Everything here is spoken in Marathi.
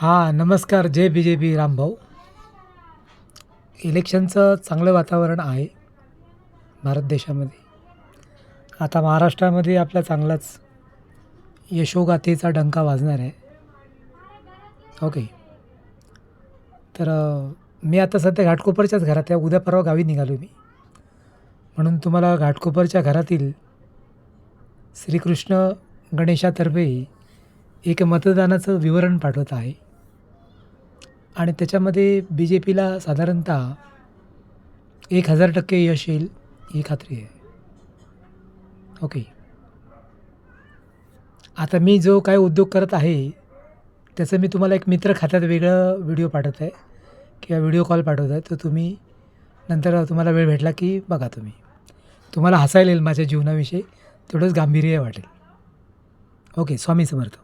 हां, नमस्कार. जय बी-जे-पी रामभाऊ. इलेक्शनचं चांगलं वातावरण आहे भारत देशामध्ये. आता महाराष्ट्रामध्ये आपला चांगलाच यशोगाथेचा डंका वाजणार आहे. ओके. तर मी आता सध्या घाटकोपरच्याच घरात आहे. उद्या परवा गावी निघालो मी. म्हणून तुम्हाला घाटकोपरच्या घरातील श्रीकृष्ण गणेशातर्फे एक मतदानाचं विवरण पाठवत आहे आणि त्याच्यामध्ये बी-जे-पीला साधारणतः 1000% यश येईल ही खात्री आहे. ओके. आता मी जो काय उद्योग करत आहे, त्याचं मी तुम्हाला एक मित्र खात्यात वेगळं व्हिडिओ पाठवत आहे किंवा व्हिडिओ कॉल पाठवत आहे. तो तुम्ही नंतर तुम्हाला वेळ भेटला की बघा तुम्ही. तुम्हाला हसायला येईल माझ्या जीवनाविषयी, तेवढंच गांभीर्य वाटेल. ओके. स्वामी समर्थ.